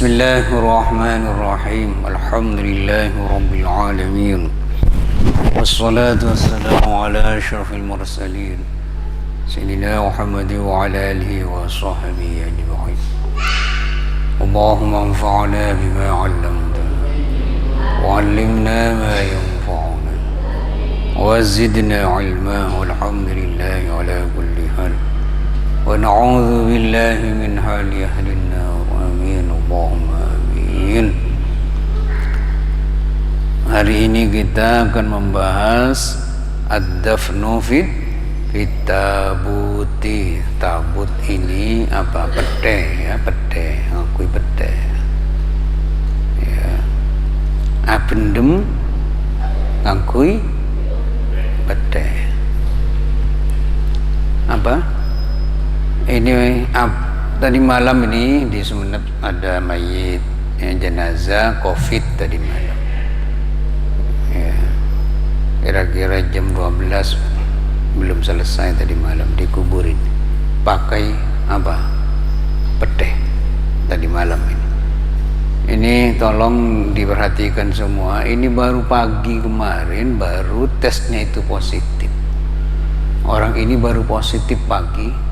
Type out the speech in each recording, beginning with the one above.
Bismillahirrahmanirrahim. Alhamdulillahi rabbil alamin. Wassalatu wassalamu ala asyrafil mursalin Sayyidina Muhammad wa ala alihi wa sahbihi ajma'in. Allahumma anfa'na bima 'allamtana wa 'allimna ma yanfa'una wa zidna 'ilma walhamdulillahi ala kulli hal. Wa na'udzu billahi min hali ahlin nar. Amin Allahumma amin. Hari ini kita akan membahas ad-dafnu fit tabuti. Tabut ini apa? Pete ya, pete, ngakui pete ya. Apendem ngakui pete. Apa? Ini tadi malam ini di Sumeneb ada mayit ya, jenazah COVID tadi malam ya, kira-kira jam 12 belum selesai tadi malam dikuburin pakai apa? Pete tadi malam ini tolong diperhatikan semua. Ini baru pagi kemarin baru tesnya itu positif. Orang ini baru positif pagi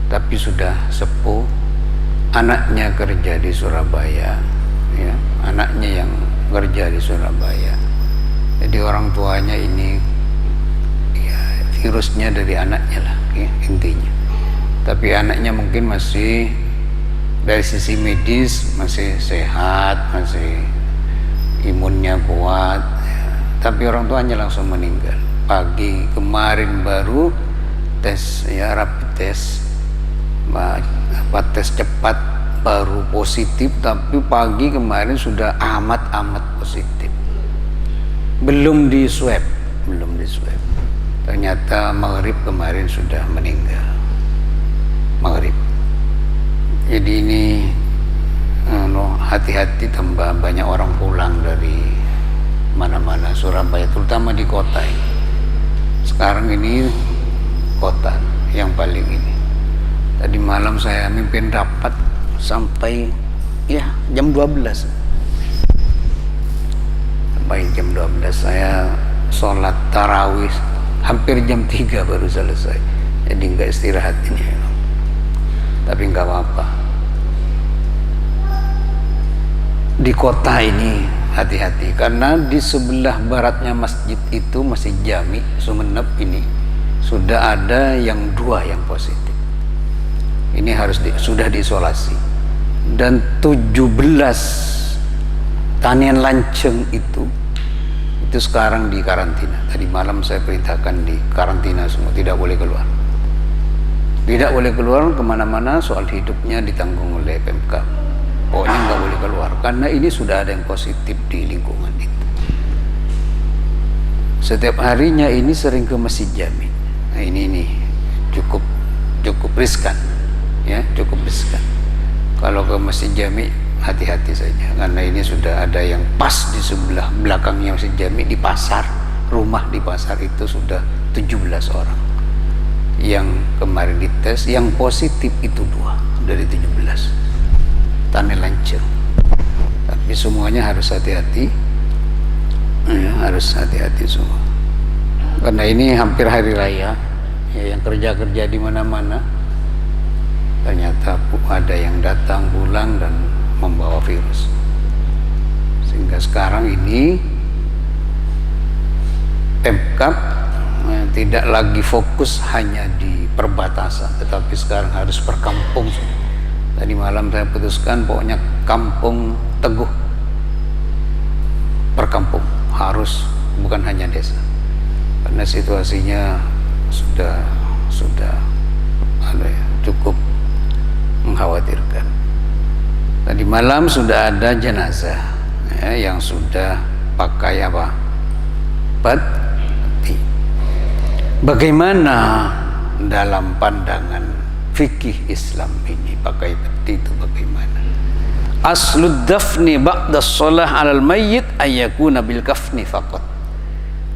tapi sudah sepuh, anaknya kerja di Surabaya ya, anaknya yang kerja di Surabaya. Jadi orang tuanya ini ya, virusnya dari anaknya lah ya, intinya. Tapi anaknya mungkin masih dari sisi medis masih sehat, masih imunnya kuat ya. Tapi orang tuanya langsung meninggal pagi kemarin baru tes ya, rapid test tes cepat baru positif, tapi pagi kemarin sudah amat positif. Belum di swab. Ternyata maghrib kemarin sudah meninggal. Maghrib. Jadi ini hati-hati, tambah banyak orang pulang dari mana-mana Surabaya, terutama di kota ini. Sekarang ini kota yang paling ini. Tadi malam saya mimpin rapat sampai ya jam 12. Sampai jam 12 saya sholat tarawih hampir jam 3 baru selesai. Jadi nggak istirahat ini. Tapi nggak apa-apa. Di kota ini hati-hati karena di sebelah baratnya masjid itu, Masjid Jami Sumeneb ini sudah ada yang 2 yang positif. Ini harus sudah diisolasi. Dan 17 Tanian Lanceng itu sekarang di karantina. Tadi malam saya perintahkan di karantina semua, tidak boleh keluar. Tidak boleh keluar kemana-mana, soal hidupnya ditanggung oleh Pemkab. Pokoknya nggak boleh keluar karena ini sudah ada yang positif di lingkungan itu. Setiap harinya ini sering ke Masjid Jami. Nah ini cukup riskan. Ya, cukup riskan. Kalau ke Masjid Jami hati-hati saja karena ini sudah ada yang pas di sebelah belakangnya Masjid Jami, di pasar, rumah di pasar itu sudah 17 orang yang kemarin dites. Yang positif itu 2 dari 17 Tanian Lanceng. Tapi semuanya harus hati-hati ya, harus hati-hati semua karena ini hampir hari raya ya, yang kerja di mana-mana ternyata ada yang datang pulang dan membawa virus, sehingga sekarang ini Pemkab tidak lagi fokus hanya di perbatasan, tetapi sekarang harus per kampung. Tadi malam saya putuskan pokoknya kampung teguh, per kampung harus, bukan hanya desa, karena situasinya sudah cukup mengkhawatirkan. Tadi malam sudah ada jenazah ya, yang sudah pakai apa? Peti. Bagaimana dalam pandangan fikih Islam ini pakai peti itu bagaimana? Aslud dafni ba'da shalah 'alal mayyit ayyakuna bil kafni faqat.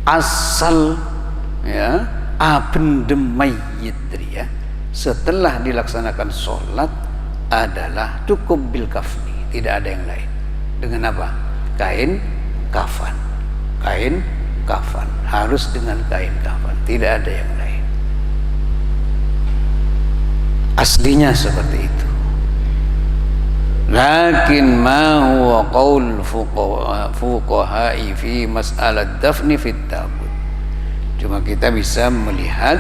Asal ya apendem mayyit ya, setelah dilaksanakan sholat adalah cukup bil kafni, tidak ada yang lain. Dengan apa? Kain kafan. Kain kafan, harus dengan kain kafan, tidak ada yang lain. Aslinya seperti itu. Lakin ma huwa qaul fuqaha'i fi mas'alat dafni fit tabut. Cuma kita bisa melihat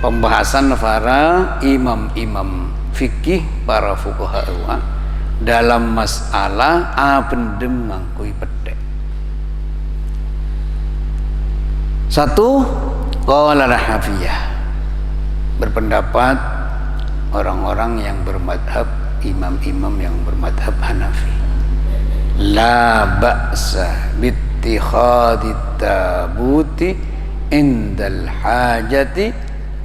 pembahasan para imam-imam fikih, para fuqaha dalam masalah apendem mangkui pedek. Satu, qala Hanafiyah, berpendapat orang-orang yang bermadhab, imam-imam yang bermadhab Hanafi, la ba'sa bittikhadit tabuti indal hajati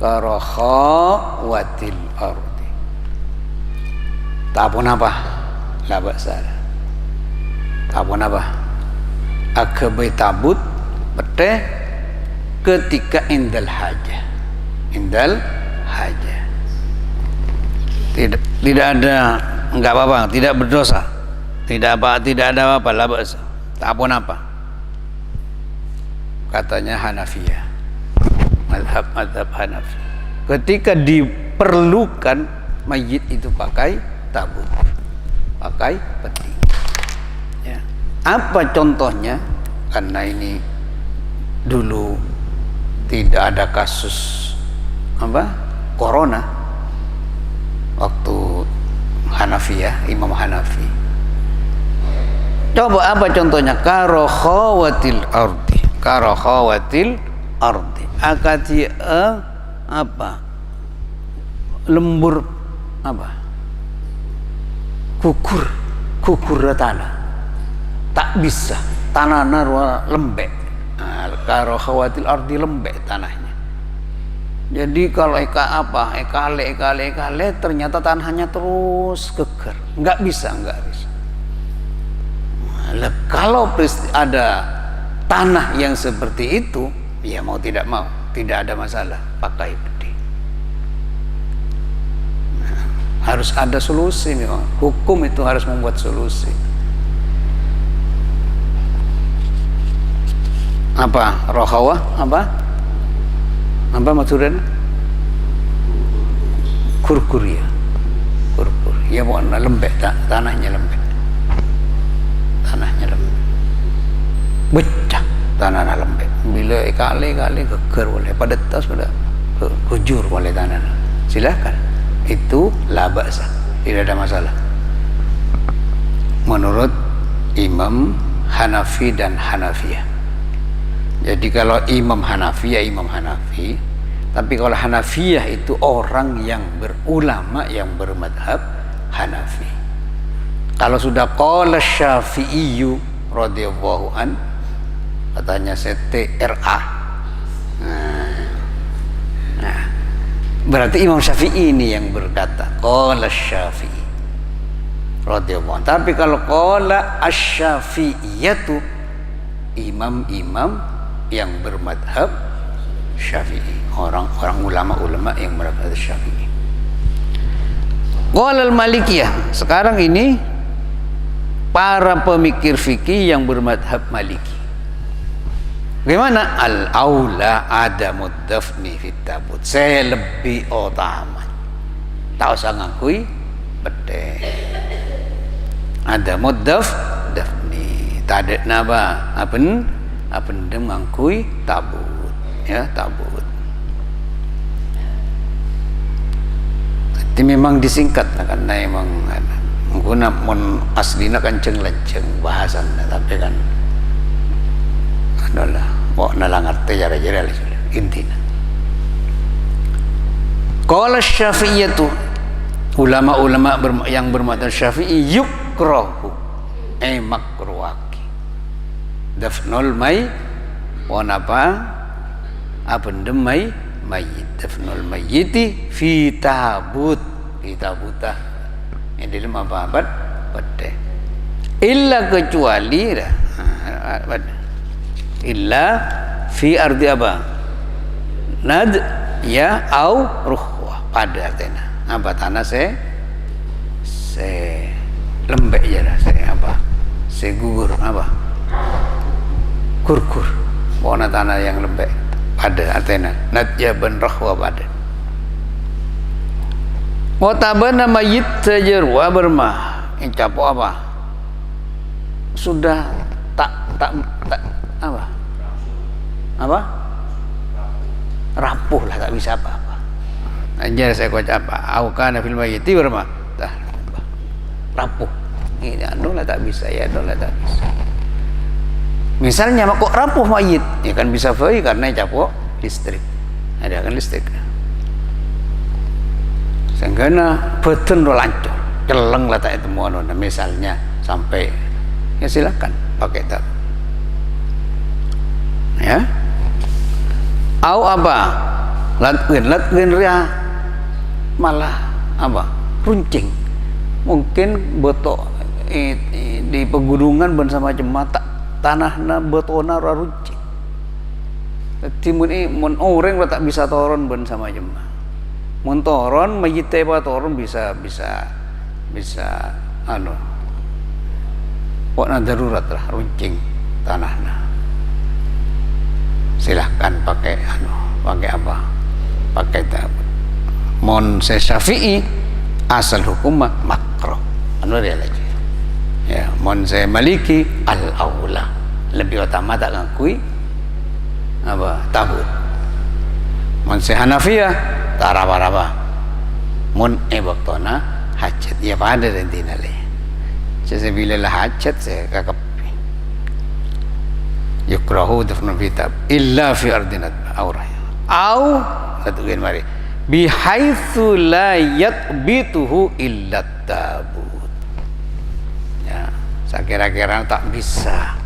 karakhawatil ardi. Tak pun apa, la ba'sa, tak pun apa, akabai tabut bete ketika indal hajah, indal hajah, tidak ada, enggak apa-apa, tidak berdosa, tidak ada apa-apa, la ba'sa, tak pun apa, katanya Hanafiyah, madhab Hanafi. Ketika diperlukan mayit itu pakai tabut, pakai peti. Ya. Apa contohnya? Karena ini dulu tidak ada kasus corona waktu Hanafiyah, Imam Hanafi. Coba apa contohnya? Karakhawatil ardi, karakhawatil ardi, akati lembur kukur tanah, tak bisa tanahnya lembek. Karakhawatil ardi, lembek tanahnya. Jadi kalau ekale ternyata tanahnya terus keker, nggak bisa. Nah, kalau ada tanah yang seperti itu, ya mau tidak mau, tidak ada masalah, pakai peti. Nah, harus ada solusi memang. Hukum itu harus membuat solusi. Apa rohawah? Apa maksudnya? Kurkur ya, kurkur. Ya bukan lembek, tanahnya lembek, becah tanahnya lembek. Bila kali keker boleh, pada tas pada kujur boleh tanahnya. Silakan, itu la ba'sa, tidak ada masalah. Menurut Imam Hanafi dan Hanafiyah. Jadi kalau Imam Hanafi ya Imam Hanafi, tapi kalau Hanafiyah itu orang yang berulama yang bermadhab Hanafi. Kalau sudah qala Syafi'iyyu radhiyallahu an, katanya CTRA, nah berarti Imam Syafi'i ini yang berkata qala Syafi'i radhiyallahu an. Tapi kalau qala asy-Syafi'iyatu, imam-imam yang bermadhab Syafi'i, orang-orang ulama-ulama yang bermadhab Syafi'i. Qala al-Malikiyah, sekarang ini para pemikir fikih yang bermadhab Maliki. Bagaimana? Al-aula adamud dafni fit tabut, saya lebih utama, tak usah ngakui bete. Adamud dafni, tak ada napa apa ndem ngangkui tabut, ya tabut. Itu memang disingkat karena memang guna mon aslina kenceng lenceng bahasan, tapi kan adalah nalang arti jara-jara intinya. Qala Syafi'iyatu, ulama-ulama yang bermadhab Syafi'i, yukrahu makruh dafnul apendem mayit, dafnul mayyiti fi tabut, fi tabutah, ini dalam apa pete, illa kecuali illa fi ardi nad ya au ruhwah, pada artinya apa tanah saya lembek aja lah, saya gugur kurkur, pokoknya tanah yang lembek pada artinya natjaban rahwa pada watabana mayit sajarwa bermah yang capo sudah tak rapuh lah, tak bisa apa-apa. Ajar saya baca au kana fil mayyiti bermah rapuh ini lah tak bisa, ya lah tak bisa. Misalnya kok rapuh mayit, ya kan bisa fai karena capo listrik, ada kan listrik sehingga beten lancur celeng lah tak itu mono, misalnya sampai ya silakan pakai tak ya. Au latgen ria malah runcing, mungkin botok di pegunungan ben sama jemata tanahna botona runcing, timun mun orang tak bisa toron ben sama jemah, mun toron mayit teba toron bisa pokoknya darurat lah runcing tanahna. Silahkan pakai pakai tabut. Mon se Syafi'i asal hukum makruh dia lagi ya. Mon se Maliki al aula lebih utama tak ngakui tabut. Mon se Hanafiyah tak raba mon waktona hajat ya pada rentina le saya bila lah hajat saya kakap yukrahu dafnu kitab illa fi ardinat aurah au satu gen mari bihaitsu la yatbituhu illa tabut ya. Saya kira-kira tak bisa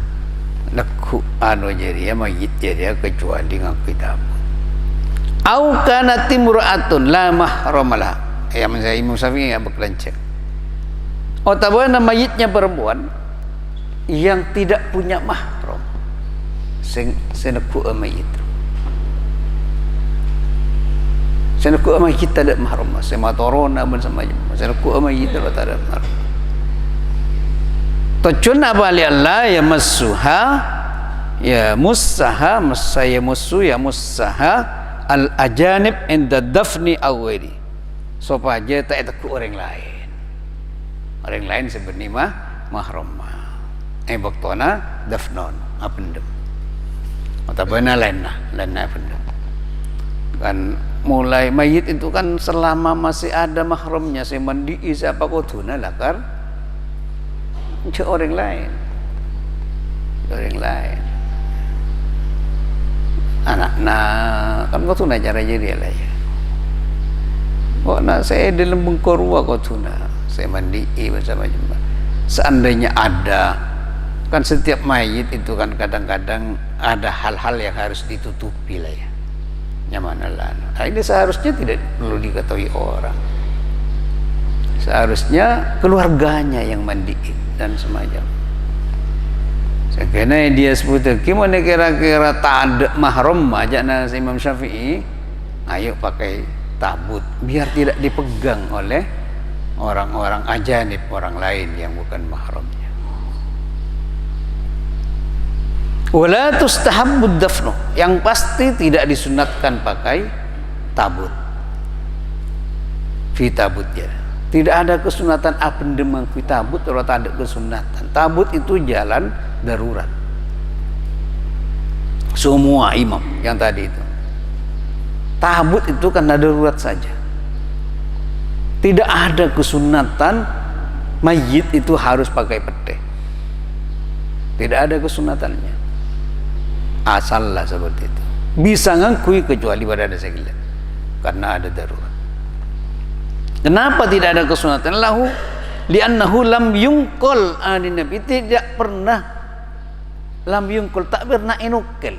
neku jadi ya mayit jadi kecuali ngakui tabut. Au kana timra'atun la mahramalah ya, saya Imam Syafi'i ya berkelanceng. Otabana mayitnya perempuan yang tidak punya mahram seneku mayit. Seneku mayit tak ada mahram, sematorona ben sama jemaah. Seneku mayit tak ada mahram. Tocun apa li Allah ya massuha ya mussaha masaya mussu ya mussaha al ajanib inda dafni awwali. Supaya tak ada orang lain sebenarnya mahram. Baktona dafnon apendem. Otabana lain apendem. Kan mulai mayit itu kan selama masih ada mahramnya, saya mandi siapa kotuna lakar orang lain anak kan kotuna cara jadi lah ya. Saya dalam bengkorua kotuna saya mandi bersama jemaah. Seandainya ada kan setiap mayit itu kan kadang-kadang ada hal-hal yang harus ditutupi lah ya. Nyamanalan. Ini seharusnya tidak perlu diketahui orang. Seharusnya keluarganya yang mandiin dan semacam. Karena dia sebut gimana kira-kira tak ada mahram aja nasi Imam Syafi'i, ayo pakai tabut biar tidak dipegang oleh orang-orang ajanib, orang lain yang bukan mahramnya. Wala tustahabbud dafnu, yang pasti tidak disunatkan pakai tabut. Fi tabut ya. Tidak ada kesunatan apendem fi tabut, kalau tak ada kesunatan. Tabut itu jalan darurat. Semua imam yang tadi itu. Tabut itu karena darurat saja. Tidak ada kesunatan mayit itu harus pakai pete. Tidak ada kesunatannya. Asallah seperti itu. Bisa ngakui kecuali pada ada sekilas karena ada darurat. Kenapa tidak ada kesunatan lahu? Li'annahu lam yungkol anin Nabi, tidak pernah lam yungkol, tak pernah inukil,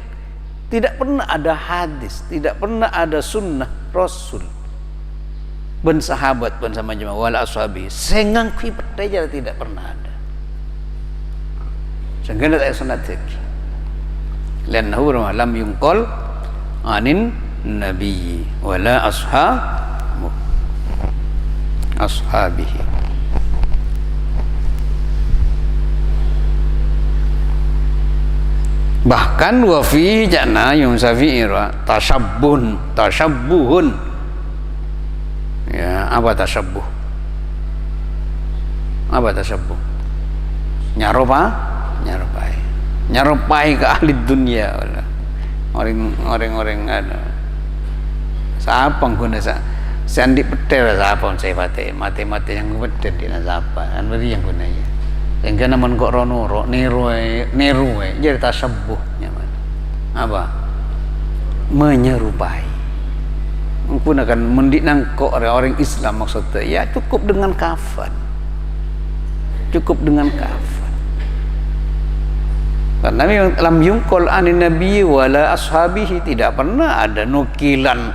tidak pernah ada hadis, tidak pernah ada sunnah Rasul ben sahabat ben sama jemaah wala ashabi sengangkui percaya tidak pernah ada. Sehingga tak sunat lagi. Li'annahu lam yungkol anin Nabi wala ashabihi. Bahkan wa fi jana yung safi'ira tashabbuhun. Ya, apa tashabbuh? Apa tashabbuh? Nyarupai ke ahli dunia. Orang-orang ada. Siapa guna sandi petir siapa saya mati yang petir di siapa kan beri yang guna ya. Sehingga namun kok rono niru jadi tasabbuhnya apa menyerupai menggunakan mendinang kok orang Islam maksudnya ya cukup dengan kafan karena memang lam yungkol anin nabi wala ashabihi, tidak pernah ada nukilan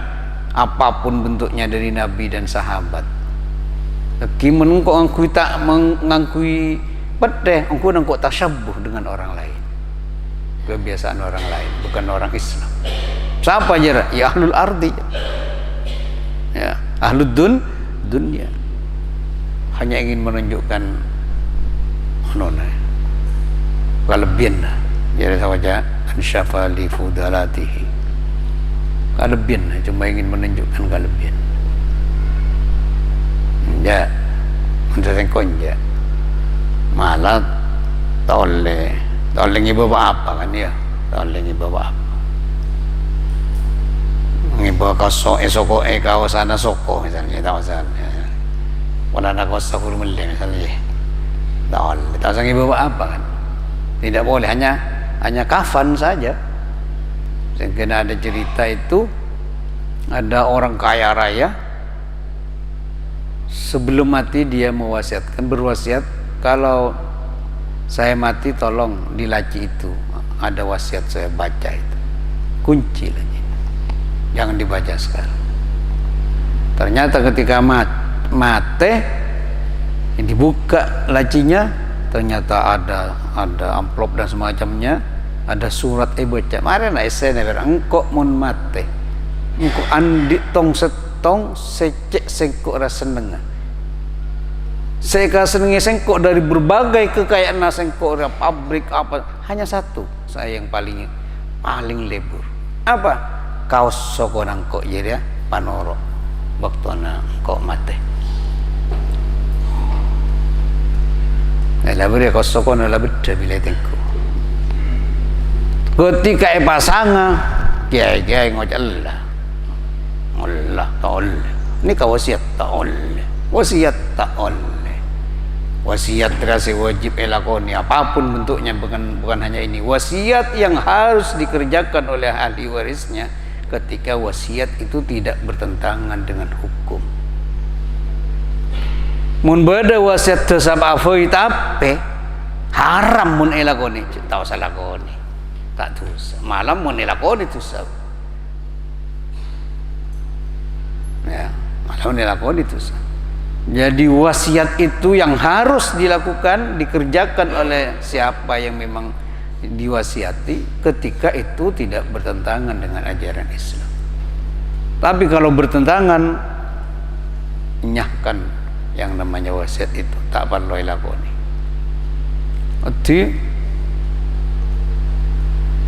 apapun bentuknya dari nabi dan sahabat. Lagi menungkok angkui tak mengangkui pedeh, engkau nangkok tasyabuh dengan orang lain, kebiasaan orang lain, bukan orang Islam. Siapa aja? Ya ahlul ardi, ya ahlud dunia, hanya ingin menunjukkan kelebihan. Jadi saja ansyafa li fudalatihi, kelebihan, cuma ingin menunjukkan kelebihan. Ya, menurut konja malah tolong ibu apa kan ya, tolong ibu apa ngibu kau esoko kau sana soko misalnya tawasan wala nak wasahul melle misalnya tawasan ibu apa kan, tidak boleh hanya kafan saja. Sehingga ada cerita itu ada orang kaya raya sebelum mati dia berwasiat, kalau saya mati tolong di laci itu ada wasiat saya baca itu, kunci lagi, jangan dibaca sekarang. Ternyata ketika mati dibuka lacinya, ternyata ada amplop dan semacamnya, ada surat baca mari na esene engkau mun mati engkau andi tong setong secek sengkok rasa seneng. Saya senengnya sengkok dari berbagai kekayaan sengkok pabrik apa, hanya satu saya yang paling lebur. Apa? Kaos soko nangkok jadi ya panoro waktu kok mati. Labur ya kaos soko labur bila tengku. Ketika pasangan kiai ngoceh Allah tak oleh. Ini wasiat tak oleh. Wasiat terasa wajib elakoni apapun bentuknya, bukan hanya ini. Wasiat yang harus dikerjakan oleh ahli warisnya ketika wasiat itu tidak bertentangan dengan hukum. Mun beda wasiat tersama afoi tapi haram mun elakoni, tahu salah koni. Tak dosa. Malam mun elakoni dosa. Ya, malam elakoni dosa. Jadi wasiat itu yang harus dilakukan, dikerjakan oleh siapa yang memang diwasiati ketika itu tidak bertentangan dengan ajaran Islam. Tapi kalau bertentangan, nyahkan yang namanya wasiat itu tak perlu dilakoni. Jadi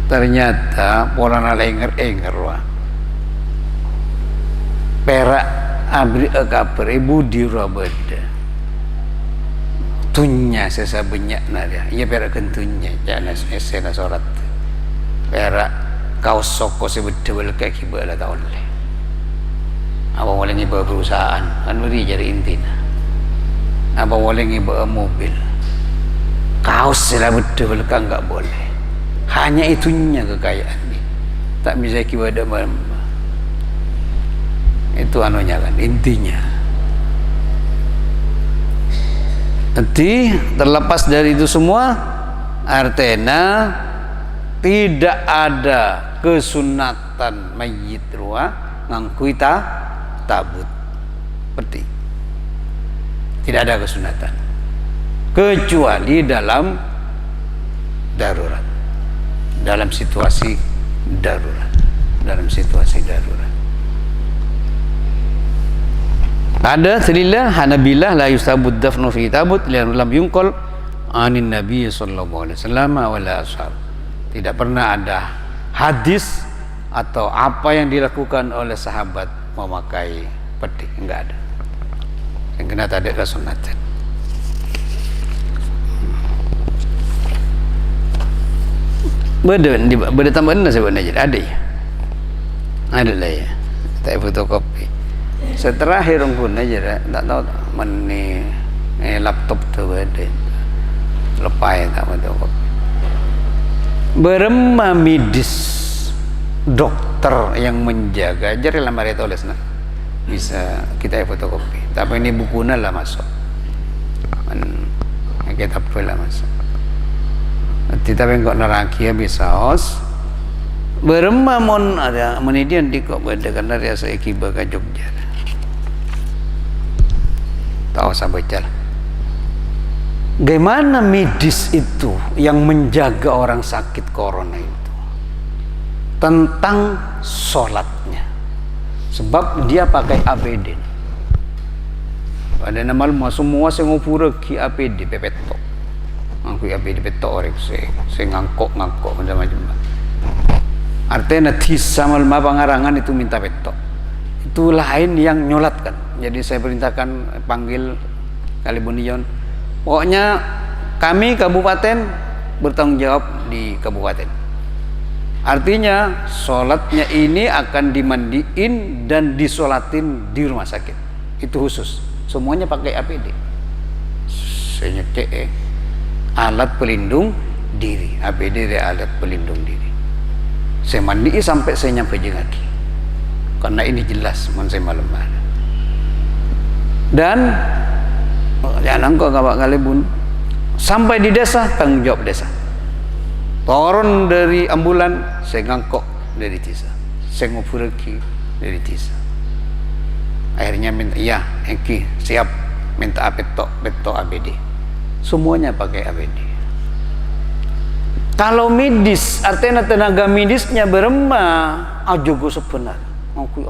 ternyata pola enger wah perak abri kaper ibu di rabada tunya sesa banyak nada ia perak kentunya jangan esena sorat perak kau soko sebetulnya kaki bala tak oleh apa boleh ngiba perusahaan kan beri jari intina apa boleh ngiba mobil kaos sila betul kan enggak boleh, hanya itunya kekayaan ini tak bisa kibada itu anunya kan intinya. Nanti terlepas dari itu semua artinya tidak ada kesunatan mayit ruah ngangkui tabut seperti tidak ada kesunatan kecuali dalam darurat, dalam situasi darurat. Ada selillah Hanabilah la yustabud dafnu fi tabut lam yunqal anin nabi sallallahu alaihi wasallam wala ashab. Tidak pernah ada hadis atau apa yang dilakukan oleh sahabat memakai peti, enggak ada. Yang kena tadi adalah sunatan. Beda tambahan sebenarnya ada ya. Ada lah ya. Tak fotokopi. Setelah hirung aja tak tahu meni laptop tu ada. Lepas tak fotokopi. Berema medis dokter yang menjaga jari lamar tulis nah. Bisa kita fotokopi. Tapi ini bukunya lah masuk. Kita pula masuk. Kita bengkok neraki bisa os berema mon ada menidian di kok beda karena dia saya kiba ke Jogja tahu sampai jalan bagaimana medis itu yang menjaga orang sakit corona itu tentang sholatnya sebab dia pakai APD pada nama semua saya ngupura ki APD pepetok aku APD petok orang saya ngangkok macam-macam artinya tisa malma pangarangan itu minta petok itu lain yang nyolatkan jadi saya perintahkan panggil Kalibunion pokoknya kami kabupaten bertanggung jawab di kabupaten artinya sholatnya ini akan dimandiin dan disolatin di rumah sakit itu khusus semuanya pakai APD saya nyecek alat pelindung diri APD dia alat pelindung diri saya mandi sampai saya nyampe kaki karena ini jelas saya malam dan jangan kok kawak kalibun sampai di desa tanggung jawab desa turun dari ambulan saya ngangkok dari desa saya ngupureki dari desa akhirnya minta iya Eki siap minta petok APD semuanya pakai APD. Kalau medis, artinya tenaga medisnya berema, ajogo sebenar. Aku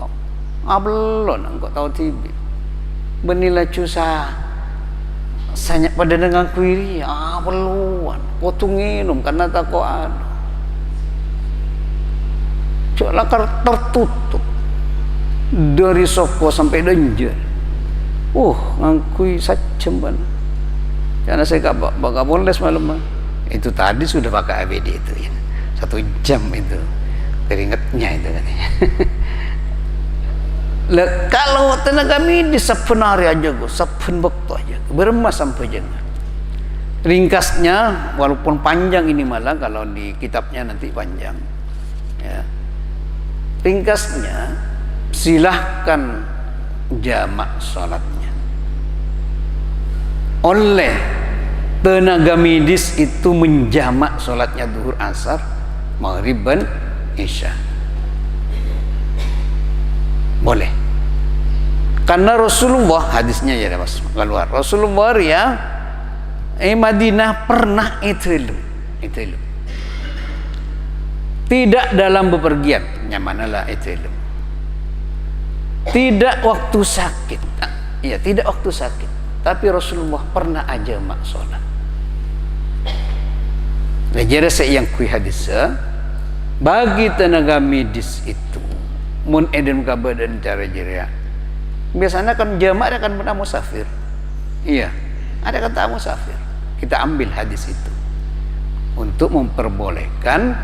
belum, engkau tahu tibi. Benila cusa, sanyak pada dengan kuiri, belum. Kau nginum karena tak kau ada. Coklah tertutup dari soko sampai denjer. Ngakui sacem banget. Karena saya gak boleh semalam itu tadi sudah pakai APD itu ya. 1 jam itu keringetnya itu katanya. Kalau tenaga medis sebenarnya aja saben waktu aja berema sampai jangan ringkasnya walaupun panjang ini malah kalau di kitabnya nanti panjang ya ringkasnya silahkan jamak sholatnya oleh tenaga medis itu menjamak sholatnya duhur asar maghrib dan isya boleh karena Rasulullah hadisnya ya mas keluar Rasulullah ya Madinah pernah itu tidak dalam bepergian nyamanalah itu tidak waktu sakit tidak waktu sakit tapi Rasulullah pernah aja mak sholat. Jadi saya yang kui hadis bagi tenaga medis itu mun eden kabar dan cara jeria. Biasanya kan jamaah akan pernah musafir. Iya, ada kata musafir. Kita ambil hadis itu untuk memperbolehkan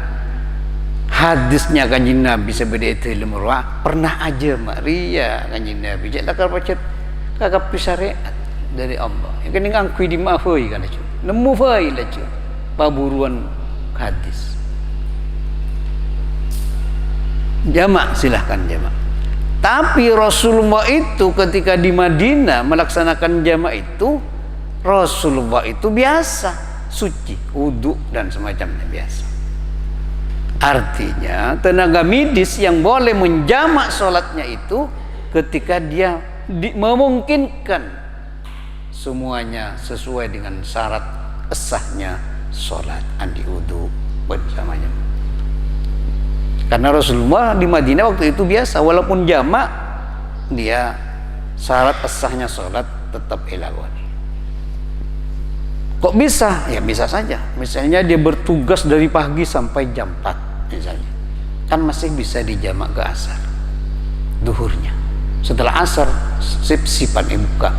hadisnya kanjeng Nabi sebagai ilmu ruah pernah aja Maria kanjeng Nabi. Jadi kalau baca kagak syariat dari Allah yang kena ngangkui di maafoi kan aja nemu fai lah cuy paburuan hadis jamak silahkan jamak tapi Rasulullah itu ketika di Madinah melaksanakan jamak itu Rasulullah itu biasa suci wudu dan semacamnya biasa artinya tenaga medis yang boleh menjamak sholatnya itu ketika dia memungkinkan semuanya sesuai dengan syarat sahnya sholat andi wudu bersamanya karena Rasulullah di Madinah waktu itu biasa walaupun jamak dia syarat sahnya sholat tetap dilakukan Kok bisa? Ya bisa saja. Misalnya dia bertugas dari pagi sampai jam 4 misalnya. Kan masih bisa dijamak ke asar. Duhurnya. Setelah asar, sipan buka.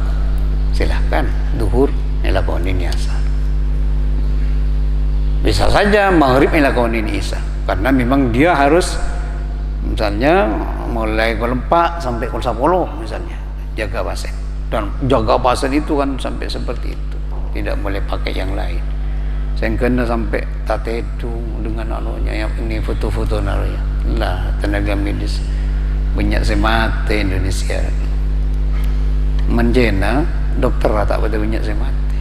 Silahkan duhur ngelakonin asar. Bisa saja maghrib ngelakonin isya. Karena memang dia harus misalnya mulai kul 4 sampai kul 10 misalnya. Jaga pasien. Dan jaga pasien itu kan sampai seperti itu. Tidak boleh pakai yang lain. Saya kena sampai tatetu dengan anunya yang ini foto-foto naruhnya. Lah tenaga medis banyak semate Indonesia. Menjena dokter tak pada banyak semate.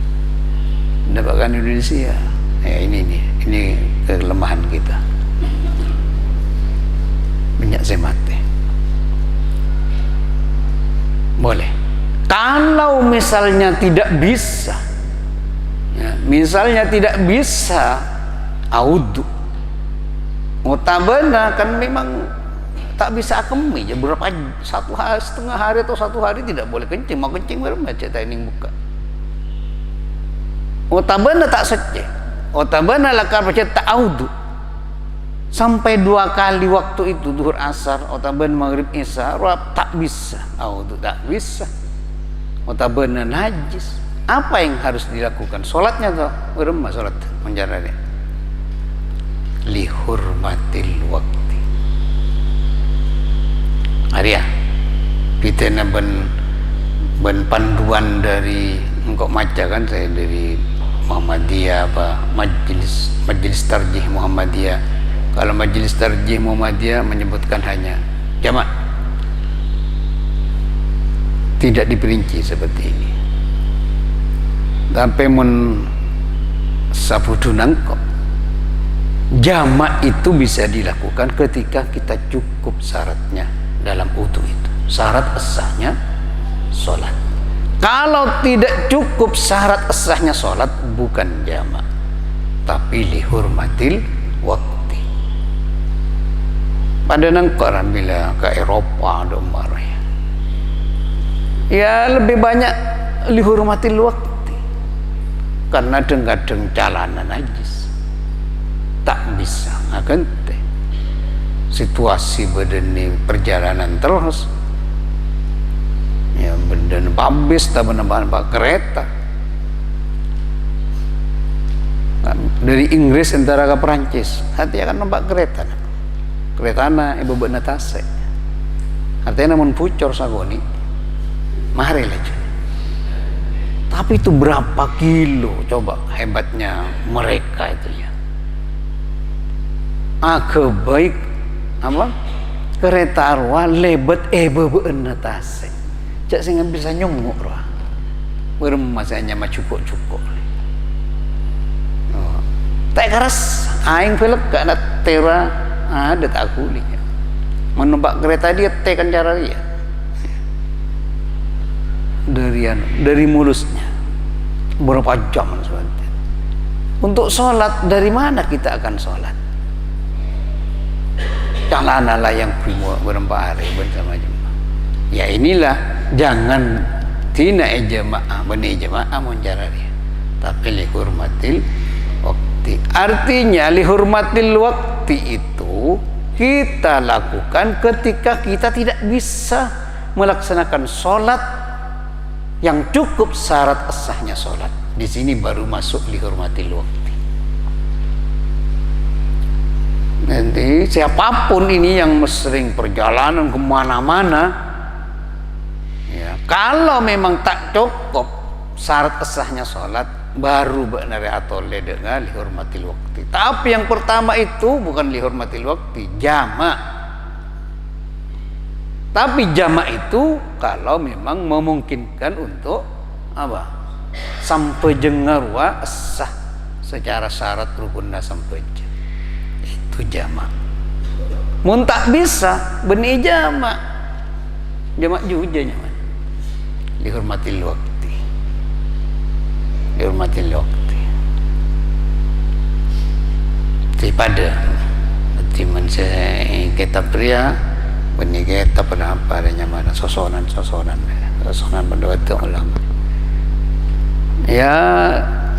Dapatkan Indonesia. Ya ini kelemahan kita. Banyak semate. Boleh. Kalau misalnya tidak bisa, ya, misalnya tidak bisa audu, mutabana kan memang tak bisa akemi ya berapa setengah hari atau 1 hari tidak boleh kencing, mau kencing baru baca ini buka. Mutabana tak seceh, mutabana lakar baca tak audu sampai 2 kali waktu itu duhur asar, mutabana maghrib isya, tak bisa audu, tak bisa. Mutabana najis. Apa yang harus dilakukan? Sholatnya tuh beremah sholat menjaranya lihurmatil wakti. Arya kita ben panduan dari engkau maca kan, saya dari Muhammadiyah apa majelis tarjih Muhammadiyah. Kalau majelis tarjih Muhammadiyah menyebutkan hanya jamak, tidak diperinci seperti ini. Sampai mun sabudun kok jamak itu bisa dilakukan ketika kita cukup syaratnya dalam wudu itu. Syarat sahnya sholat. Kalau tidak cukup syarat sahnya sholat, bukan jamak, tapi lihurmatil wakti. Pada nangkok bila ke Eropa ada marah ya lebih banyak lihurmatil wakti, karena kadang jalanan najis tak bisa ngagente situasi bedeni perjalanan terus ya beden pabis tak menambah kereta dari Inggris antara ke Perancis hati akan nampak kereta na ibu benetase artinya namun pucor sagoni mari aja. Tapi itu berapa kilo coba hebatnya mereka itu ya. Kebaik apa kereta arwah lebet bebenatase. Cak sing bisa nyunguk roh. Bermasanya mah cukup-cukup. Oh. Tak keras aing velek gak ada tera ada tak kuli. Menumpak kereta dia tekan cara dia. Dari mulusnya berapa jam sebentar. Untuk sholat dari mana kita akan sholat? Calanalah yang primo berapa hari bersama jemaah. Ya inilah jangan tina jemaah bani jemaah menjarari, tapi lihurmatil waktu. Artinya lihurmatil waktu itu kita lakukan ketika kita tidak bisa melaksanakan sholat yang cukup syarat sahnya sholat. Di sini baru masuk lihurmatil wakti. Nanti siapapun ini yang sering perjalanan kemana-mana, ya, kalau memang tak cukup syarat sahnya sholat, baru benar atau dengan lihurmatil wakti. Tapi yang pertama itu bukan lihurmatil wakti, jamak. Tapi jamak itu kalau memang memungkinkan untuk apa? Sampai jengarwa sah secara syarat rukunna sampai itu jamak. Mun tak bisa benih jamak. Jamak juga nyaman. Dihormatil waktu. Dihormatil waktu. Daripada timan saya kita pria benih kita pada apa adanya mana sosonan pendapat ulama. Ya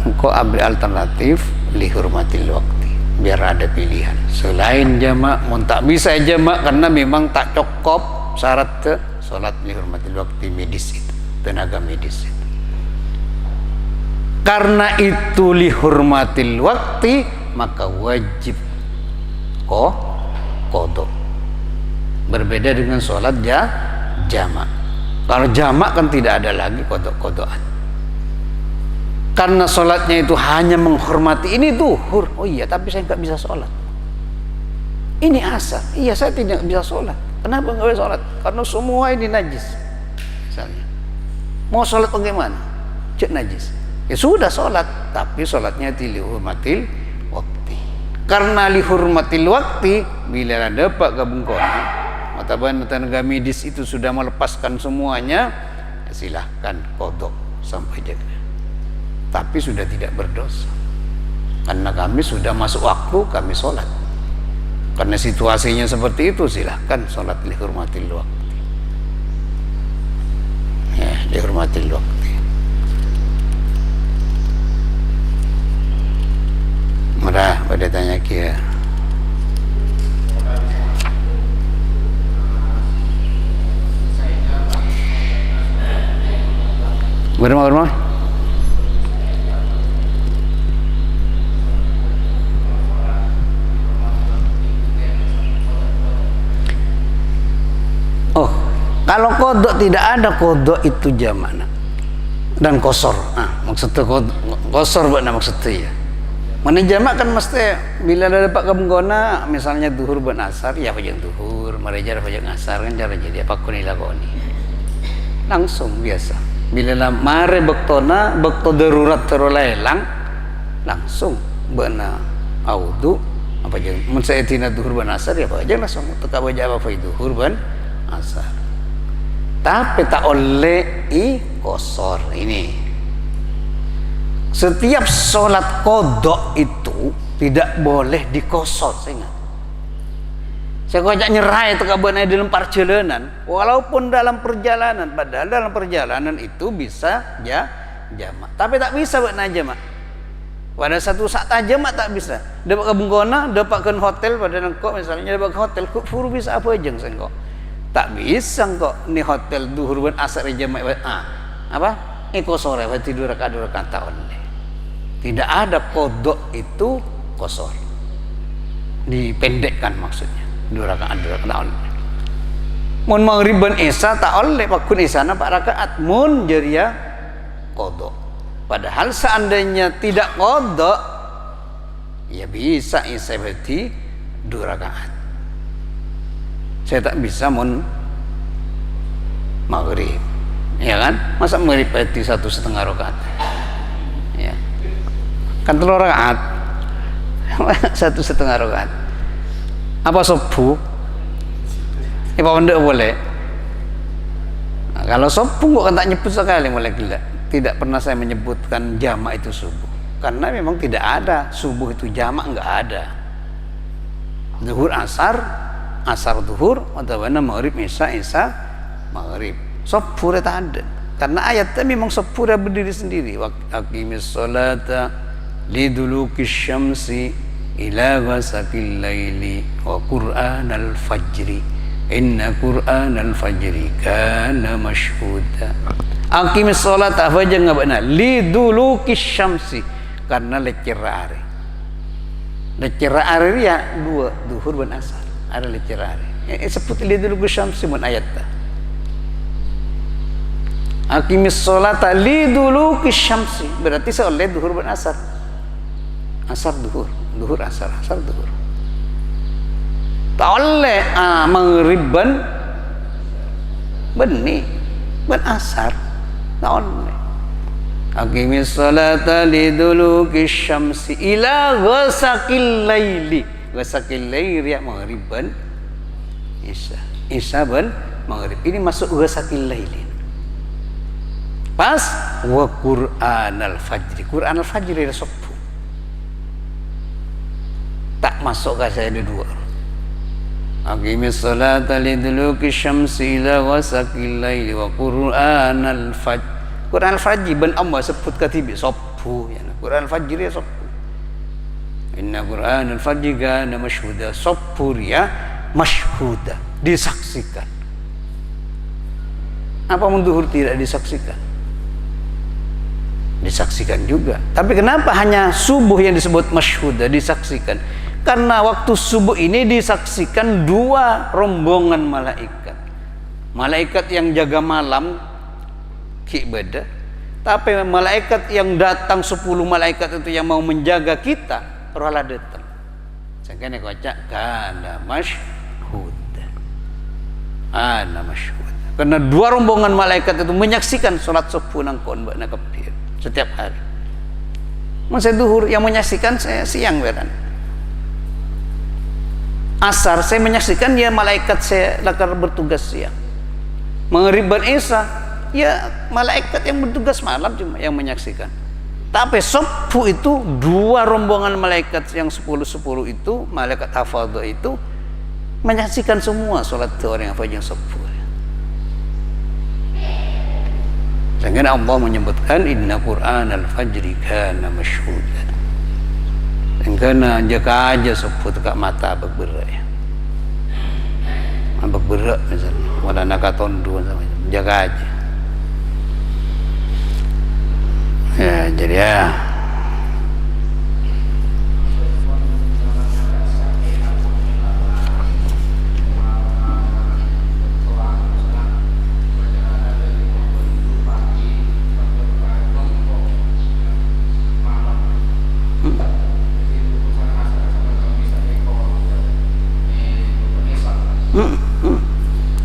engkau ambil alternatif lihurmatil waktu, biar ada pilihan selain jamak. Mau tak bisa jamak karena memang tak cukup syarat ke sholat lihurmatil waktu medis itu, tenaga medis itu. Karena itu lihurmatil waktu, maka wajib qadha. Berbeda dengan sholat jamak. Kalau jamak kan tidak ada lagi qadhaan. Karena sholatnya itu hanya menghormati, ini zuhur, oh iya tapi saya nggak bisa sholat. Ini asar, iya saya tidak bisa sholat. Kenapa nggak bisa sholat? Karena semua ini najis. Misalnya, mau sholat bagaimana? Cek najis. Ya sudah sholat, tapi sholatnya lihurmatil waktu. Karena lihurmatil waktu, bila ada pak gabung kona, mataban tenaga medis itu sudah melepaskan semuanya, silahkan qadha sampai jaga. Tapi sudah tidak berdosa, karena kami sudah masuk waktu, kami sholat. Karena situasinya seperti itu, silahkan sholat lihurmatil waktu. Ya, lihurmatil waktu. Marah pada tanya kia. Berma. Oh, kalau qadha tidak ada, qadha itu jamak dan qasar. Maksudnya qasar bukan maksudnya ya. Mana jamak kan mesti bila ada pak kabungkona, misalnya zuhur ben asar, ya pajang zuhur, marejar pajang asar kan cara jadi apa kuni lakoni. Langsung biasa. Bila lah mare bektona, bekto darurat terolelang, langsung bena audu apa jang mun saya tina zuhur ben asar ya pajang langsung teka baca apa zuhur ben asar. Tapi tak oleh qasar ini. Setiap sholat qadha itu tidak boleh dikosor. Saya ingat, saya kocak nyerai itu kabarnya dalam perjalanan, walaupun dalam perjalanan, padahal dalam perjalanan itu bisa jamak, tapi tak bisa buat jamak. Pada satu saat jamak tak bisa. Dapat kabungkona, dapatkan hotel pada engkau misalnya, dapat hotel kok furu bisa apa aja engkau. Tak bisa engkau ni hotel duhur ben asar jamak apa? Iko sore tidur rakaat tahun. Tidak ada qadha itu qasar. Dipendekkan maksudnya. 2 rakaat tahun. Mun maghrib ben isya tak oleh pakun isana 4 rakaat mun jaria qadha. Padahal seandainya tidak qadha ya bisa isya berarti 2 rakaat. Saya tak bisa mun maghrib. Ya kan? Masa maghrib berarti 1,5 rakaat. Ya. Kan 3 rakaat. 1,5 rakaat. Apa subuh? Apa benda boleh? Nah, kalau subuh kok kan tak nyebut sekali mulai gila. Tidak pernah saya menyebutkan jamak itu subuh. Karena memang tidak ada subuh itu jamak, enggak ada. Zuhur asar, asar zuhur, atau maghrib isya maghrib. Subuh tak ada. Karena ayatnya memang subuh berdiri sendiri. Aqimis sholata liduluki syamsi ila ghasaqil laili wa qur'anal fajri inna qur'anal fajri kana mashhuda. Aqimis sholata faja ngabana liduluki syamsi, karena lecer hari. Lecer hari ya 2 zuhur dan asar. Ada lecer hari. Sebut liduluki syamsi mun ayatnya. Aqimis sholata liduluki syamsi, berarti seoleh zuhur dan asar. Asar zuhur, zuhur asar, asar zuhur. Tak oleh maghrib beni ben asar. Tak oleh. Aqimis sholata liduluki syamsi ila ghasaqil laili. Ghasaqil laili ya maghrib ben isya. Isya ben maghrib. Ini masuk ghasaqil laili. Pas wa qur'anal fajri. Qur'anal fajri ada subuh. Tak masuk ke saya ada 2. Aqimis sholata liduluki syamsi ila ghasaqil laili wa qur'anal fajr. Qur'anal fajr ben amma sebut katibi subuh. sabbu ya Quran fajr ya sabbu. Inna Quran al-fajr kana mashhuda, sabbu ya mashhuda, disaksikan. Apa duhur tidak disaksikan? Disaksikan juga. Tapi kenapa hanya subuh yang disebut mashhuda, disaksikan? Karena waktu subuh ini disaksikan dua rombongan malaikat. Malaikat yang jaga malam ibadah, tapi malaikat yang datang 10 malaikat itu yang mau menjaga kita rohlah datang. Sangkane kocak kana mashhud. Ana mashhud. Karena dua rombongan malaikat itu menyaksikan salat subuh nang kon mbak nakepir setiap hari. Masa duhur yang menyaksikan saya siang beran. Asar saya menyaksikan ya malaikat saya lakar bertugas siang. Maghrib dan isya ya malaikat yang bertugas malam cuma yang menyaksikan. Tapi subuh itu dua rombongan malaikat yang 10 itu, malaikat hafadhah itu menyaksikan semua salat orang yang fajr subuh. Sehingga Allah menyebutkan inna Qur'an al-fajri kana mashhuda. Sehingga jaka aja subuh tekak mata abak berak ya. Abak berak misalnya, wala nakatondu sama jaga aja. Ya, jadi ya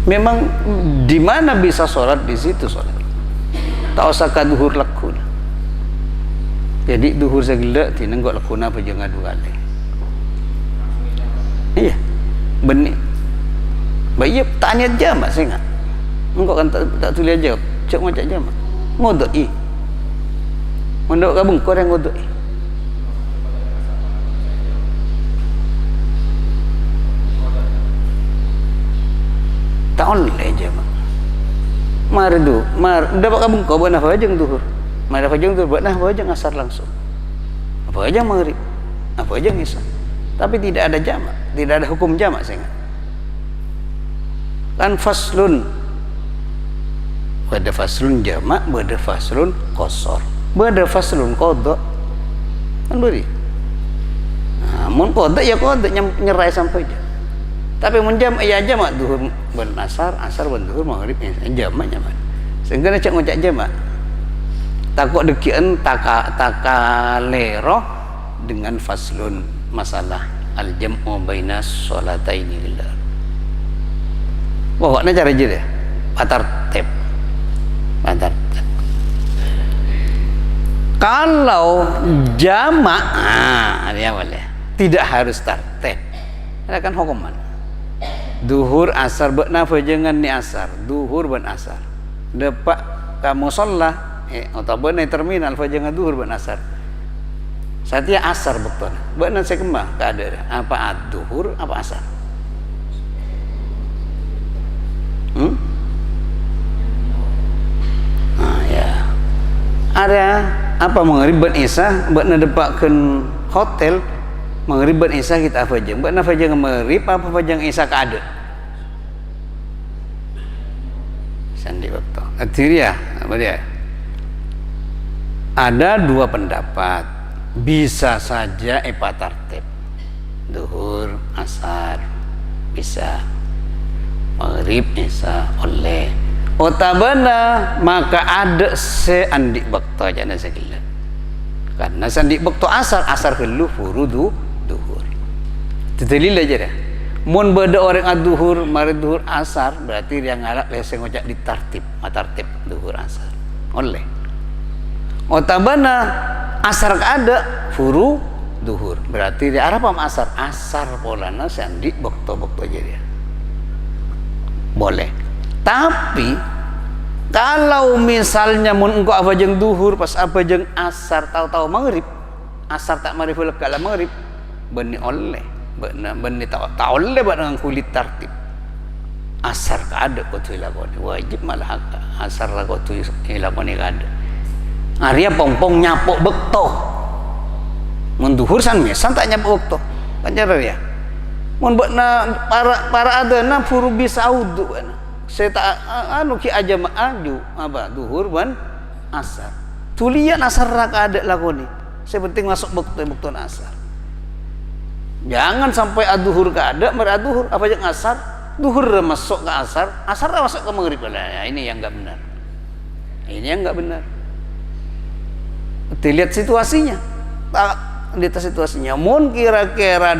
memang di mana bisa sholat di situ sholat. Tak usah duhur lakun. Jadi duhur segala tinenggok lakuna apa jangan dua kali. Iya, benih. Bayi tak niat jamak saya enggak. Engkau kan tak tulis jawab. Cak macam jamak. Ngodoi. Mondok gabung kau yang ngodoi. Tak oleh jamak. Mardu, dapat gabung kau buat apa aja duhur. Mari fajr tu buat apa aja ngasar langsung. Apa aja maghrib. Apa aja isya. Tapi tidak ada jamak, tidak ada hukum jamak saya ingat. Kan faslun. Ada faslun jamak, ada faslun qasar. Ada faslun qada. Kan beri. Nah, mun qada ya qada nyerai sampai aja. Tapi mun jamak ya jamak duhur ben asar ben duhur maghrib jamak nyaman. Sehingga nak ngocak jamak. Takut dekian takalero dengan faslun masalah al-jam'u baina sholataini lillah. Pokoknya cara je deh. Patar tep. Kalau jamak dia boleh. Tidak harus tartib. Ada kan hukuman. Duhur asar bekna jangan ni asar. Duhur ben asar. Depak kamu sholat atau benar terminal fajr duhur ben asar. Saatnya asar betul. Benar saya kembang keadaan apa duhur apa asar. Ya. Ada apa maghrib ben isya benar depakkan hotel maghrib ben isya kita fajr. Benar fajr maghrib apa fajr isya keadaan. Sandi waktu. Atiria apa dia? Ada dua pendapat, bisa saja tartib duhur, asar bisa, maghrib, isya oleh. Otabana maka ada seandik bakto jana sekilat. Karena seandik bakto asar kelu furudu duhur. Ditelil aja dah. Mun beda orang duhur, maghrib duhur, asar berarti dia ngalak leseng ngocak ditartib, tartib duhur asar oleh. Otabana asar ada furu duhur berarti di arah pam asar polana sandi bokto aja dia boleh. Tapi kalau misalnya mun engkau apa jeng duhur pas apa jeng asar tahu-tahu maghrib asar tak maghrib lekala maghrib beni oleh beni tak oleh dengan kulit tartib asar ada kau tu ilakoni wajib malah asar lah kau tu ilakoni ada. Arya pongpong nyapok bekto. Menduhur san mesan tak nyapok bekto. Kan cara ya. Mun bakna para adana furu bisaudu. Saya tak anu ki aja aju apa duhur ban asar. Tulian asar raka ada lakoni. Saya penting masuk bekto asar. Jangan sampai aduhur ke ada, meraduhur apa yang asar, duhur masuk ke asar masuk ke maghrib. Ya, ini yang enggak benar. Ini yang enggak benar. Lihat situasinya. Lihat situasinya. Mun kira-kira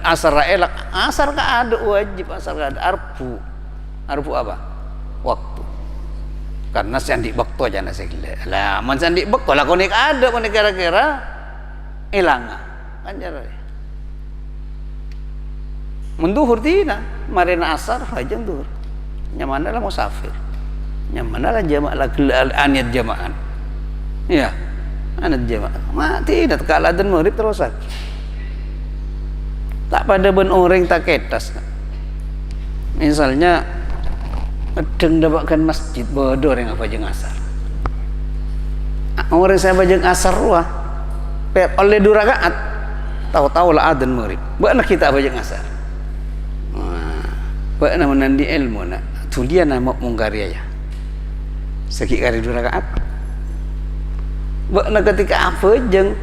asar elak, asar ka ada wajib, asar ka ada arfu. Arfu apa? Waktu. Karena sandi waktu aja nasi gila. Lah, mun sandi waktu lah konek ada, konek kira-kira hilang. Kan cara. Menduhur tidak, marina asar hajam duhur. Nyamana lah musafir. Nyamana lah jamaah lah aniat jamaah. Ya, aniat jamaah. Mati tidak kalah dan maghrib terus lagi. Tak pada ben orang tak ketas. Misalnya edeng dapatkan masjid bodoh yang apa jeng asar. Orang saya bajeng asar ruah. Oleh 2 rakaat tahu-tahu lah adzan maghrib. Buatlah kita bajeng asar. Pak nama nandi ilmu nak tulian nama mungkarya ya sakit kali 2 rakaat bakna ketika apa jeng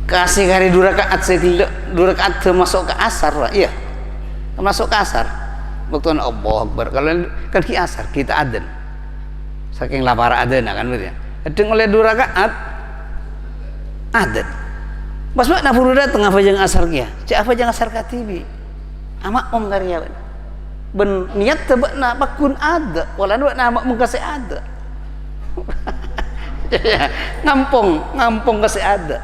kasih kali 2 rakaat sekilo 2 rakaat termasuk ke asar lah iya masuk ke asar waktu Allah Akbar kalau kan ki asar kita adzan saking lapar adzan kan betul ya edeng oleh 2 rakaat adzan pas mak nafuru datang apa jeng asar kia cak apa jeng asar katibi amak om karya ben niat tebak na bakun ada wala nu na amak mung kasi ada ngampong kasi ada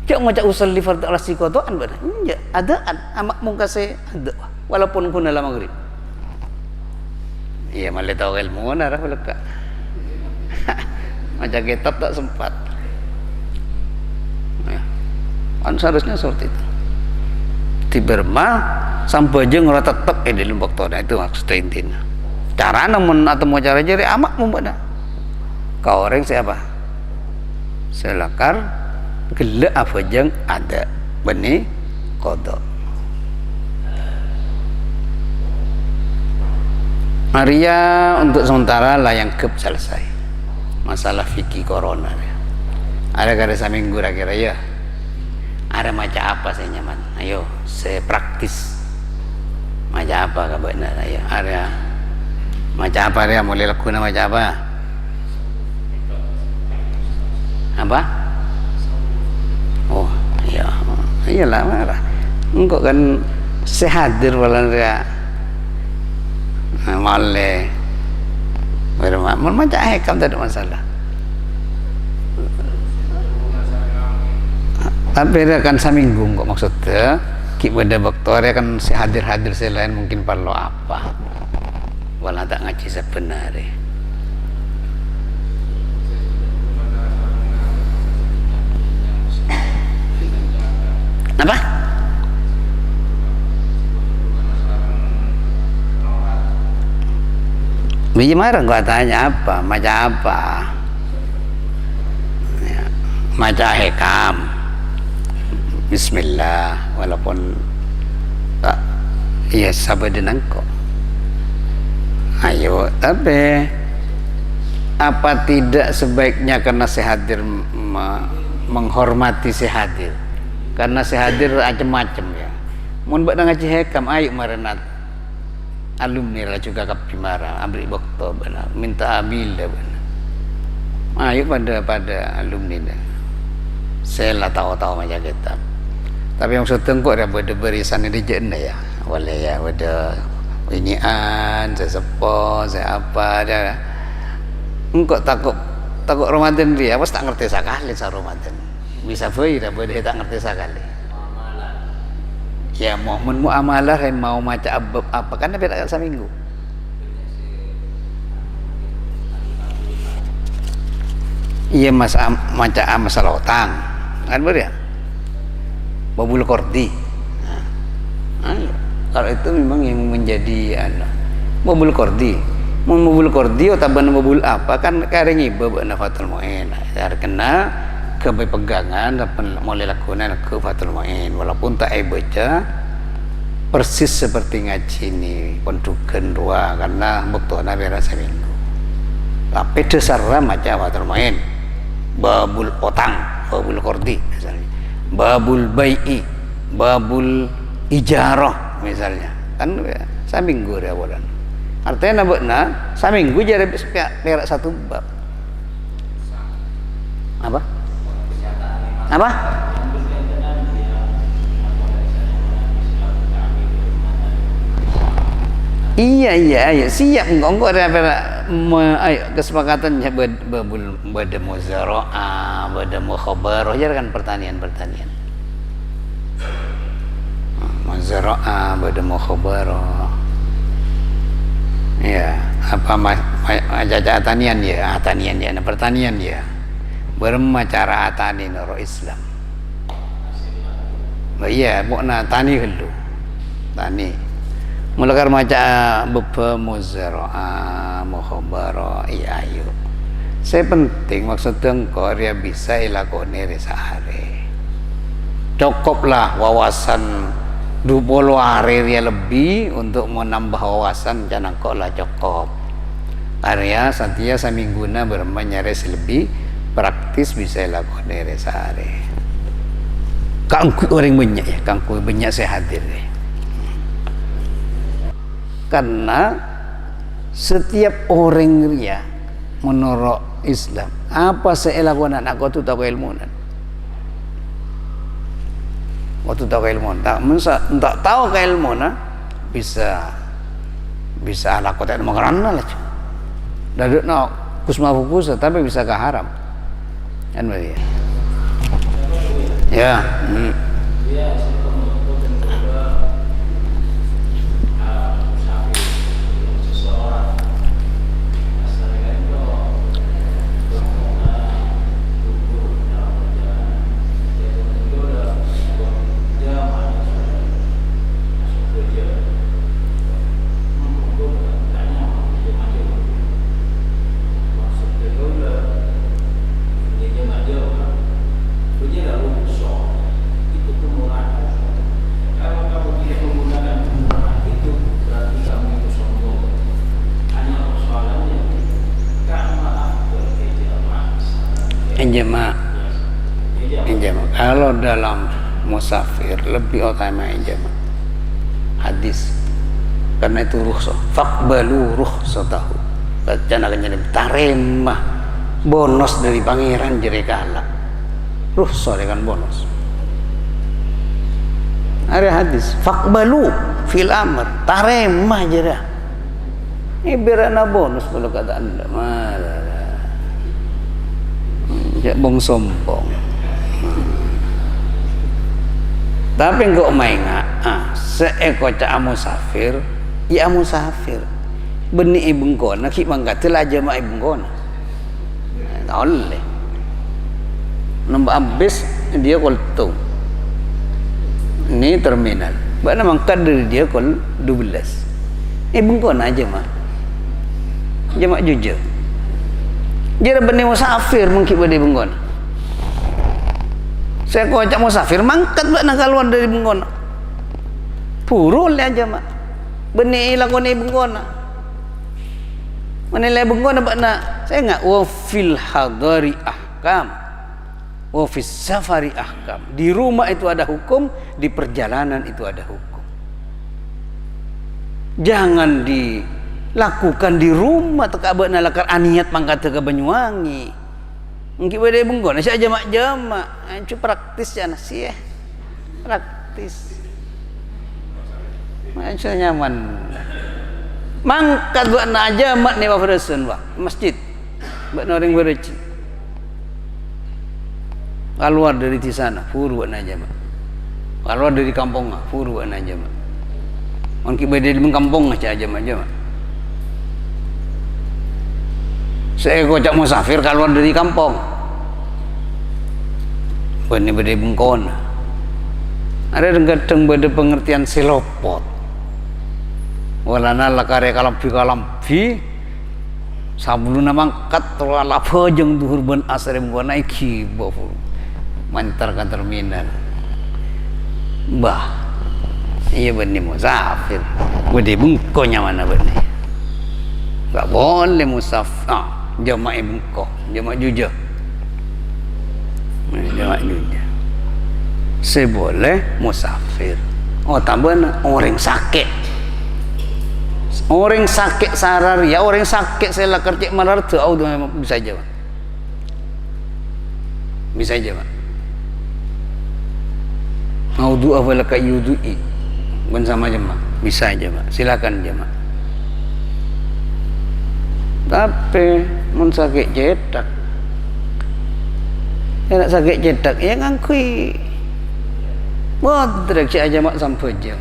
cak ngajak usul li fardhu ala sikotoan bana nya adaan amak mung kasi ada walaupun kuna la maghrib iya male tahu ilmu na ra ka ngajak kitab tak sempat ya kan seharusnya seperti itu tiberma sampai jeng ora tetep di lumbak toda itu maksudnya intinya cara namun atau mau cara jari amak membeda kau orang siapa selakar gele apa jeng ada benih kodok Maria untuk sementara layangkep selesai masalah fikih corona ya. Ada kada seminggu kira-kira ya ada macam apa saya nyaman ayo saya praktis macam apa kabarnya ayo ada macam apa dia mulai lakukan macam apa oh iya iyalah marah engkau kan sehadir walau dia malah bermakmur macam hekam tak ada masalah tapi dia akan seminggu kok maksudnya kita baktoria kan hadir-hadir selain mungkin perlu apa walau tak ngaji sebenarnya apa? Biji marah gua tanya apa macam apa ya, macam hekam Bismillah walaupun tak iya sabar dengan kok ayo tapi apa tidak sebaiknya karena sehadir menghormati sehadir karena sehadir macam-macam ya mun bak ngaji hekam ayo marenat alumni lah juga kap dimara ambil waktu benar minta ambil dah benar ayo pada alumni dah saya lah tahu-tahu macam kita tapi yang setengkok dia berisan di jenda ya boleh ya ada inian saya sepo saya apa dia engkau takut Ramadan dia pas tak ngerti sekali sa Ramadan bisa boleh dia tak ngerti sekali ya mau amalah mau macam apa kan beda seminggu iya macam masalah utang kan ber ya babul kordi kalau itu memang yang menjadi babul kordi mun mabul kordio taban mabul apa kan karing iba bana fatul muin kena kepegangan dapat mulai lakukan ke fatul muin walaupun tak baca persis seperti ngaji ini pendukan dua karena bukti nabi rasa minggu tapi dasarnya macam fatul muin babul otang babul kordi misalnya babul bai'i babul ijarah misalnya kan saminggu dia awalan artinya nabokna saminggu jadi perak satu bab apa iya siap enggak ada ayo kesepakatannya bada muzara'a bada mukhabarah ya kan pertanian muzara'a bada mukhabarah ya apa jaja tanian ya pertanian ya bermacara atani noro Islam iya pokna tani helu tani mulakar maca bebe muzara'a mukhabara iya ayo saya penting maksudnya engkau dia bisa ilakoni sehari cukuplah wawasan 20 hari dia lebih untuk menambah wawasan jangan kok lah cukup area santia samingguna bermain nyaris lebih praktis bisa ilakoni sehari kangku orang banyak ya kangku banyak saya hadir ya. Karena setiap orang ria menurut Islam apa saya lakukan anak kau tu tahu ilmu waktu tahu ilmu tak tahu ilmu bisa anak kau tak mengerana lah dari nak kusma fokus tapi bisa ke haram kan begitu ya Injama kalau dalam musafir lebih utama injama hadis karena itu rukhsah faqbalu rukhsatahu bacaan akan jadi taremah bonus dari pangeran jadi kalah rukhsah dengan bonus ada hadis faqbalu fil amr taremah jadi ini berana bonus kalau kata anda malah ya bong sombong tapi enggak main seekor cak musafir ya musafir benih ibengkona ki mangkat lah jamaah ibengkona oleh nombor habis dia koltung ini terminal mana mangkat dari dia kol 12 ibengkona aja mah jamaah jujur dia benih musafir mungkin bade bengkona saya kocak musafir mangkat buat nak keluar dari bengkona purul aja mak benih lakoni bengkona menilai bengkona buat nak saya enggak wa fil hadari ahkam wa fis safari ahkam di rumah itu ada hukum di perjalanan itu ada hukum jangan lakukan di rumah tak abad nalakar aniat mangkat ke Banyuwangi mungkin bade bengkona saya jamak itu praktis ya sih praktis macam nyaman mangkat buat na jamak ni wafrasun masjid buat orang berci keluar dari di sana furu buat na jamak keluar dari kampung furu buat na jamak mungkin bade di kampung aja jamak saya kocak musafir keluar dari kampung benih-benih bengkona ada kadang pada pengertian selopot walana lakare kalambi Sabuluna mangkat terala pejeng duhur ben asrem gua naik kibo mantar ke terminal. Bah, iya benih musafir. Gede bengkonya mana benih? Gak boleh musafir. Jamaah bengkok, jamaah jujah. Jamaah jujah. Seboleh musafir. Oh tambah orang sakit. Orang sakit sarar ya orang sakit saya lah kerja malar tu au bisa aja Pak. Bisa aja Pak. Mau doa wala ka yudui bersama jemaah bisa aja Pak. Silakan jemaah. Tapi mun sakit cetak. Ya nak sakit cetak ya ngangkui. Bodrek aja mak sampai jam.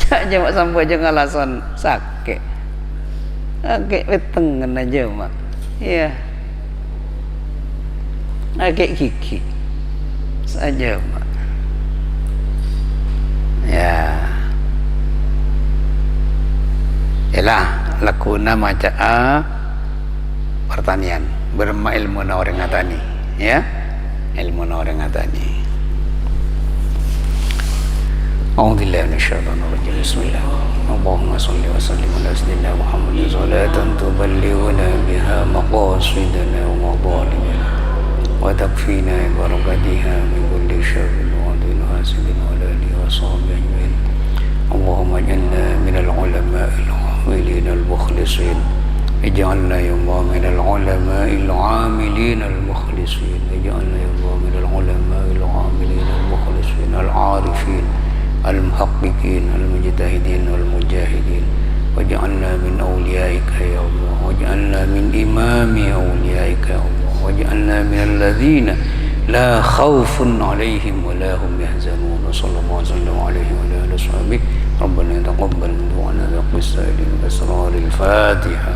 Aja mak sampai aja alasan sakit. Sakit wetengan aja mak. Iya. Sakit gigi. Saja mak. Ya. Yalah lakuna maca pertanian berma ilmu na orang ngatani ya. Ilmu na orang ngatani. أعوذ بالله من الشيطان الرجيم بسم الله اللهم صل وسلم على سيدنا محمد صلاة تبلغنا بها مقاصدنا ومطالبنا وتكفينا بركتها من كل شر وعدل حاسد وعلى آله وصحبه أجمعين اللهم اجعلنا من العلماء العاملين المخلصين اجعلنا يا الله من العلماء العاملين المخلصين اجعلنا يا الله من العلماء العاملين المخلصين العارفين المحققين المجتهدين والمجاهدين واجعلنا من أوليائك يا الله واجعلنا من إمام أوليائك يا الله واجعلنا من الذين لا خوف عليهم ولا هم يحزنون صلى الله وسلم عليه وعلى آله وصحبه ربنا تقبل دعانا بقصة الأسرار الفاتحة